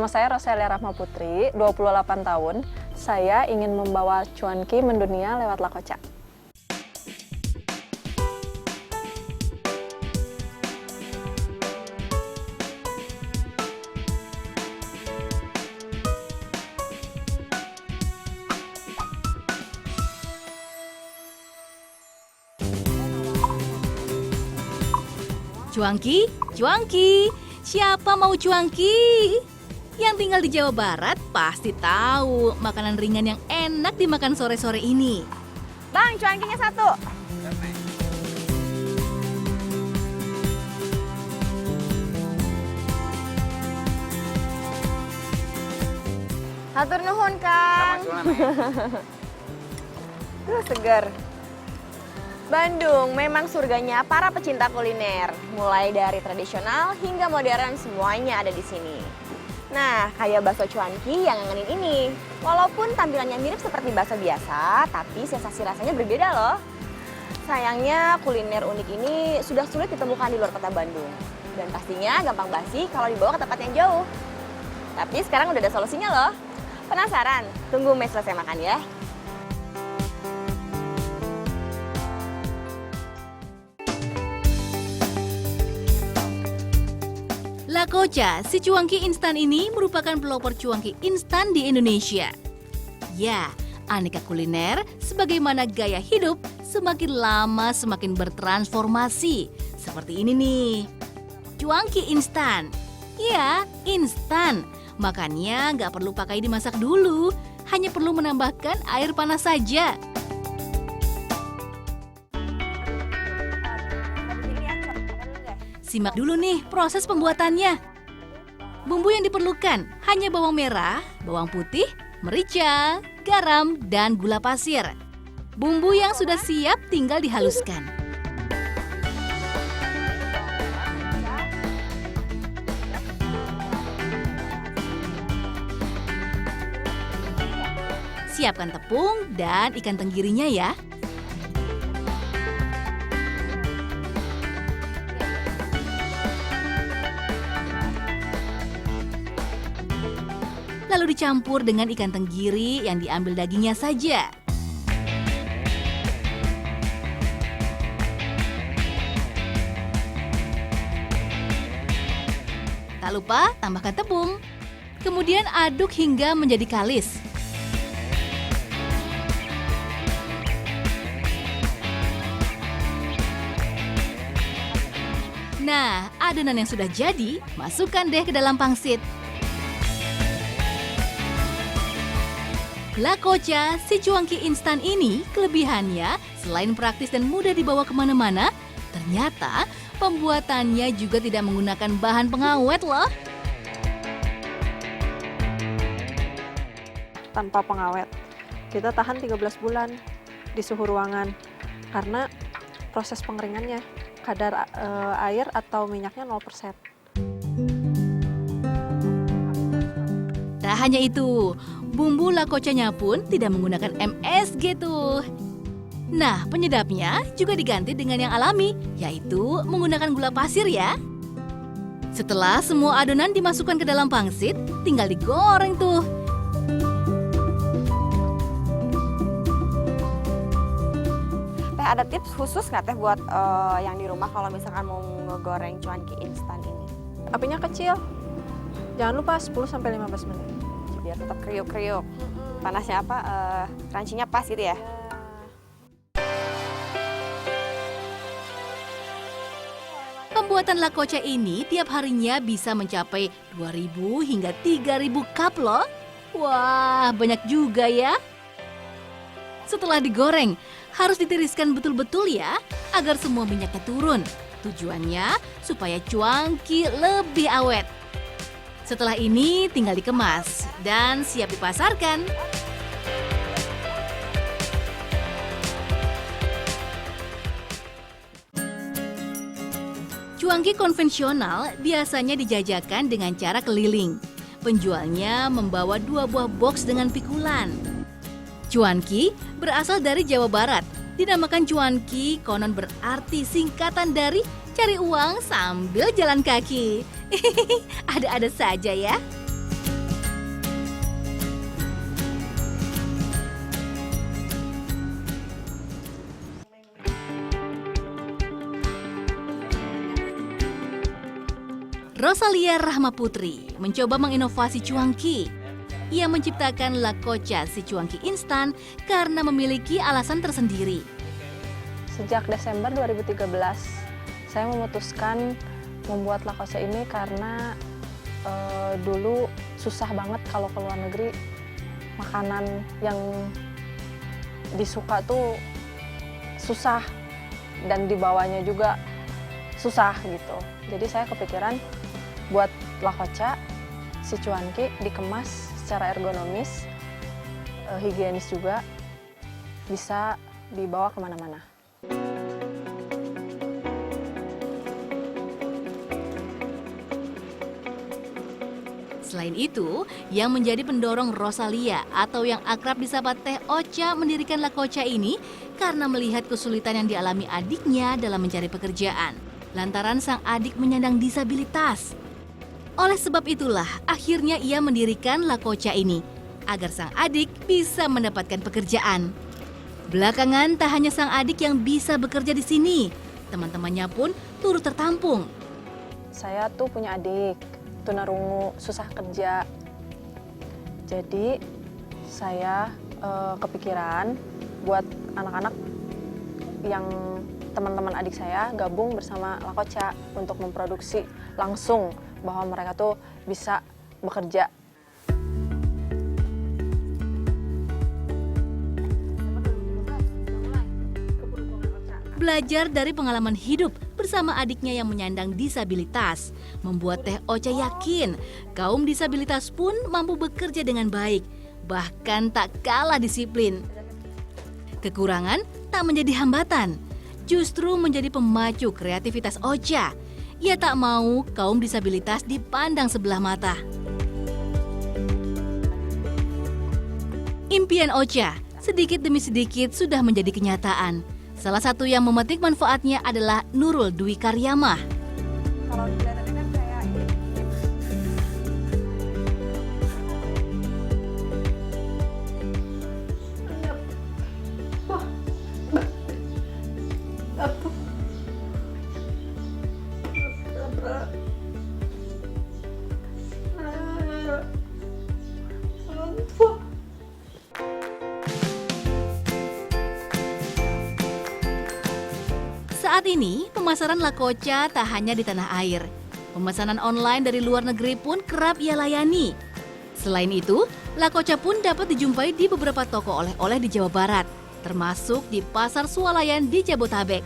Nama saya Roselia Rahma Putri, 28 tahun. Saya ingin membawa cuanki mendunia lewat Lakoca. Cuanki, cuanki, siapa mau cuanki? Yang tinggal di Jawa Barat pasti tahu makanan ringan yang enak dimakan sore-sore ini. Bang, cuankinya satu. Hatur nuhun, Kang. Seger. Bandung memang surganya para pecinta kuliner. Mulai dari tradisional hingga modern semuanya ada di sini. Nah, kayak bakso cuanki yang ngangenin ini. Walaupun tampilannya mirip seperti bakso biasa, tapi sensasi rasanya berbeda loh. Sayangnya kuliner unik ini sudah sulit ditemukan di luar kota Bandung. Dan pastinya gampang basi kalau dibawa ke tempat yang jauh. Tapi sekarang udah ada solusinya loh. Penasaran? Tunggu Mes selesai makan ya. Lakoca, si cuanki instan ini merupakan pelopor cuanki instan di Indonesia. Ya, aneka kuliner sebagaimana gaya hidup semakin lama semakin bertransformasi. Seperti ini nih, cuanki instan. Ya, instan. Makannya nggak perlu pakai dimasak dulu, hanya perlu menambahkan air panas saja. Simak dulu nih proses pembuatannya. Bumbu yang diperlukan hanya bawang merah, bawang putih, merica, garam, dan gula pasir. Bumbu yang sudah siap tinggal dihaluskan. Siapkan tepung dan ikan tenggirinya ya. Lalu dicampur dengan ikan tenggiri yang diambil dagingnya saja. Tak lupa tambahkan tepung. Kemudian aduk hingga menjadi kalis. Nah, adonan yang sudah jadi, masukkan deh ke dalam pangsit. Lakoca, si cuanki instan ini, kelebihannya selain praktis dan mudah dibawa kemana-mana, ternyata pembuatannya juga tidak menggunakan bahan pengawet loh. Tanpa pengawet. Kita tahan 13 bulan di suhu ruangan karena proses pengeringannya kadar air atau minyaknya 0%. Tak hanya itu, bumbu lakocanya pun tidak menggunakan MSG tuh. Nah, penyedapnya juga diganti dengan yang alami, yaitu menggunakan gula pasir ya. Setelah semua adonan dimasukkan ke dalam pangsit, tinggal digoreng tuh. Teh ada tips khusus nggak teh buat yang di rumah kalau misalkan mau ngegoreng cuanki instan ini? Apinya kecil. Jangan lupa 10-15 menit. Biar tetap kriuk-kriuk. Panasnya apa? Crunchy-nya pas gitu ya? Pembuatan lakoca ini tiap harinya bisa mencapai 2.000 hingga 3.000 cup loh. Wah, banyak juga ya. Setelah digoreng, harus ditiriskan betul-betul ya, agar semua minyaknya turun. Tujuannya supaya cuanki lebih awet. Setelah ini tinggal dikemas dan siap dipasarkan. Cuanki konvensional biasanya dijajakan dengan cara keliling. Penjualnya membawa 2 buah box dengan pikulan. Cuanki berasal dari Jawa Barat. Dinamakan cuanki konon berarti singkatan dari cari uang sambil jalan kaki. Ada-ada saja ya. Rosalia Rahmaputri mencoba menginovasi cuanki. Ia menciptakan Lakoca si cuanki instan karena memiliki alasan tersendiri. Sejak Desember 2013, saya memutuskan membuat Lakoca ini karena dulu susah banget kalau ke luar negeri, makanan yang disuka tuh susah dan dibawanya juga susah gitu. Jadi saya kepikiran buat Lakoca si cuanki dikemas secara ergonomis, higienis juga, bisa dibawa kemana-mana. Selain itu, yang menjadi pendorong Rosalia atau yang akrab disapa Teh Ocha mendirikan Lakoca ini karena melihat kesulitan yang dialami adiknya dalam mencari pekerjaan, lantaran sang adik menyandang disabilitas. Oleh sebab itulah, akhirnya ia mendirikan Lakoca ini, agar sang adik bisa mendapatkan pekerjaan. Belakangan, tak hanya sang adik yang bisa bekerja di sini, teman-temannya pun turut tertampung. Saya tuh punya adik, tunarungu, susah kerja. Jadi, saya kepikiran buat anak-anak yang teman-teman adik saya gabung bersama Lakoca untuk memproduksi langsung, bahwa mereka tuh bisa bekerja. Belajar dari pengalaman hidup bersama adiknya yang menyandang disabilitas, membuat Teh Ocha yakin kaum disabilitas pun mampu bekerja dengan baik, bahkan tak kalah disiplin. Kekurangan tak menjadi hambatan, justru menjadi pemacu kreativitas Ocha. Ia tak mau kaum disabilitas dipandang sebelah mata. Impian Ocha sedikit demi sedikit sudah menjadi kenyataan. Salah satu yang memetik manfaatnya adalah Nurul Dwi Karyamah. Kalau kelihatannya kan kayak Saat ini, pemasaran Lakoca tak hanya di tanah air. Pemesanan online dari luar negeri pun kerap ia layani. Selain itu, Lakoca pun dapat dijumpai di beberapa toko oleh-oleh di Jawa Barat, termasuk di Pasar Swalayan di Jabotabek.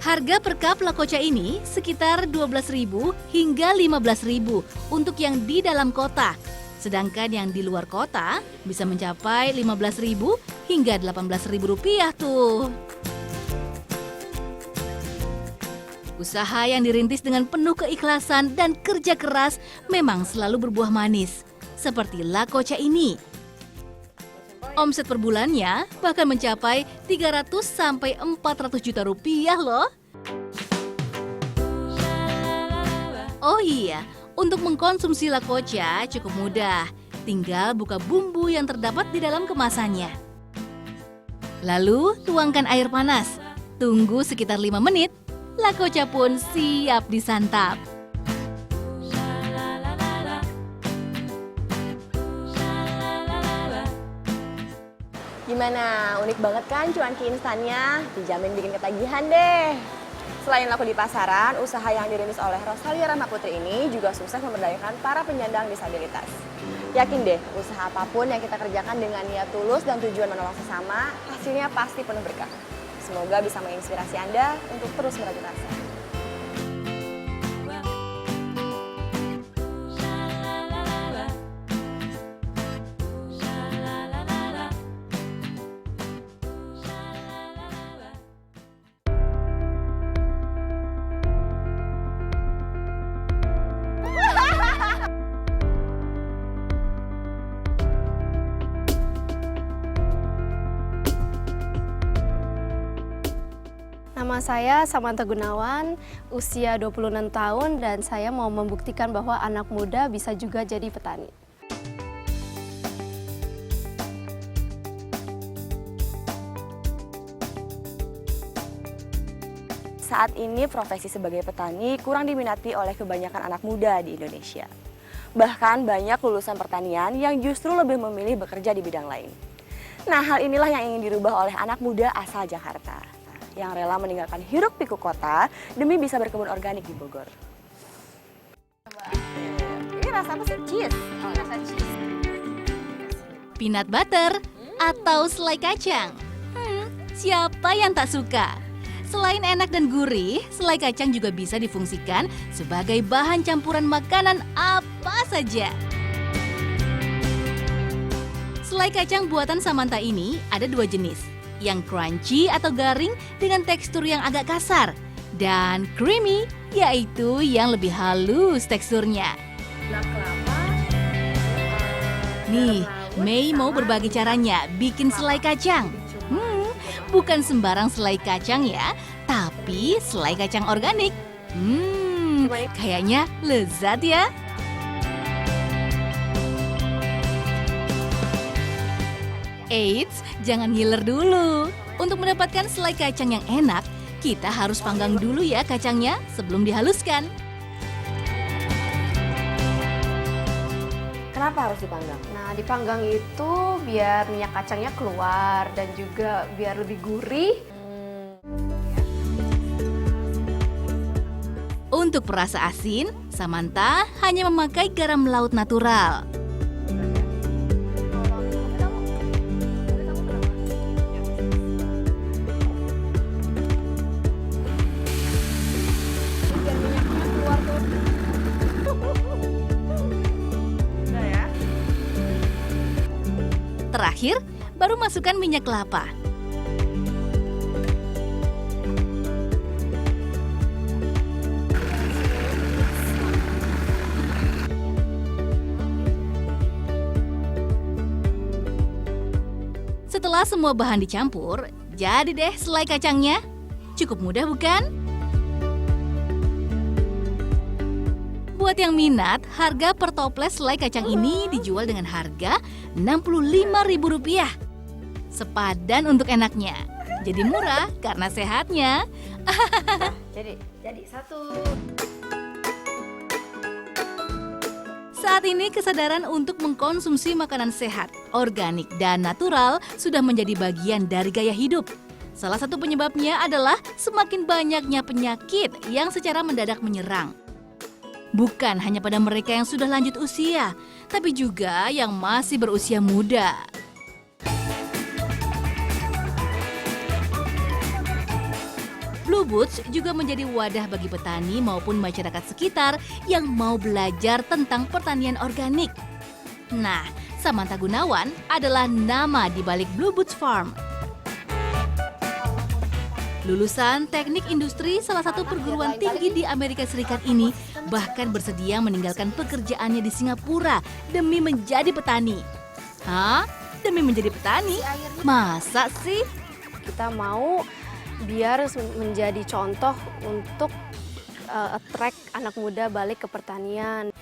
Harga per cup Lakoca ini sekitar 12.000 hingga 15.000 untuk yang di dalam kota. Sedangkan yang di luar kota bisa mencapai 15.000 hingga 18.000 rupiah tuh. Usaha yang dirintis dengan penuh keikhlasan dan kerja keras memang selalu berbuah manis, seperti Lakoca ini. Omset per bulannya bahkan mencapai 300 sampai 400 juta rupiah loh. Oh iya, untuk mengkonsumsi Lakoca cukup mudah. Tinggal buka bumbu yang terdapat di dalam kemasannya. Lalu tuangkan air panas. Tunggu sekitar 5 menit. Lakoca pun siap disantap. Gimana? Unik banget kan cuanki instannya? Dijamin bikin ketagihan deh. Selain laku di pasaran, usaha yang dirintis oleh Rosalia Rahmaputri ini juga sukses memberdayakan para penyandang disabilitas. Yakin deh, usaha apapun yang kita kerjakan dengan niat tulus dan tujuan menolong sesama, hasilnya pasti penuh berkah. Semoga bisa menginspirasi Anda untuk terus merajut rasa. Nama saya Samantha Gunawan, usia 26 tahun dan saya mau membuktikan bahwa anak muda bisa juga jadi petani. saat ini profesi sebagai petani kurang diminati oleh kebanyakan anak muda di Indonesia. Bahkan banyak lulusan pertanian yang justru lebih memilih bekerja di bidang lain. Nah, hal inilah yang ingin dirubah oleh anak muda asal Jakarta yang rela meninggalkan hiruk pikuk kota demi bisa berkebun organik di Bogor. Ini rasa apa sih? Cheese. Rasa cheese. Peanut butter atau selai kacang. Siapa yang tak suka? Selain enak dan gurih, selai kacang juga bisa difungsikan sebagai bahan campuran makanan apa saja. Selai kacang buatan Samantha ini ada dua jenis, yang crunchy atau garing dengan tekstur yang agak kasar, dan creamy, yaitu yang lebih halus teksturnya. Nih, Mei mau berbagi caranya bikin selai kacang. Bukan sembarang selai kacang ya, tapi selai kacang organik. Kayaknya lezat ya. Eits, jangan ngiler dulu. Untuk mendapatkan selai kacang yang enak, kita harus panggang dulu ya kacangnya sebelum dihaluskan. Kenapa harus dipanggang? Nah, dipanggang itu biar minyak kacangnya keluar dan juga biar lebih gurih. Untuk perasa asin, Samantha hanya memakai garam laut natural. Terakhir, baru masukkan minyak kelapa. Setelah semua bahan dicampur, jadi deh selai kacangnya. Cukup mudah bukan? Buat yang minat, harga per toples selai kacang ini dijual dengan harga Rp65.000. Sepadan untuk enaknya. Jadi murah karena sehatnya. Jadi satu. Saat ini kesadaran untuk mengkonsumsi makanan sehat, organik, dan natural sudah menjadi bagian dari gaya hidup. Salah satu penyebabnya adalah semakin banyaknya penyakit yang secara mendadak menyerang. Bukan hanya pada mereka yang sudah lanjut usia, tapi juga yang masih berusia muda. Blue Boots juga menjadi wadah bagi petani maupun masyarakat sekitar yang mau belajar tentang pertanian organik. Nah, Samantha Gunawan adalah nama di balik Blue Boots Farm. Lulusan teknik industri salah satu perguruan tinggi di Amerika Serikat ini bahkan bersedia meninggalkan pekerjaannya di Singapura demi menjadi petani. Hah? Demi menjadi petani? Masa sih? Kita mau biar menjadi contoh untuk attract anak muda balik ke pertanian.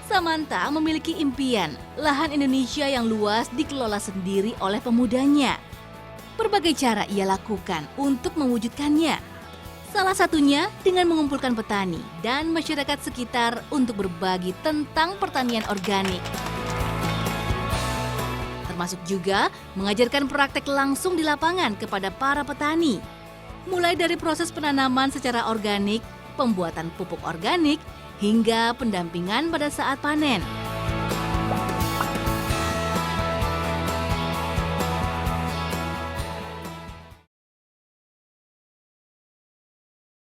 Samantha memiliki impian, lahan Indonesia yang luas dikelola sendiri oleh pemudanya. Berbagai cara ia lakukan untuk mewujudkannya. Salah satunya dengan mengumpulkan petani dan masyarakat sekitar untuk berbagi tentang pertanian organik. Termasuk juga mengajarkan praktek langsung di lapangan kepada para petani. Mulai dari proses penanaman secara organik, pembuatan pupuk organik, hingga pendampingan pada saat panen.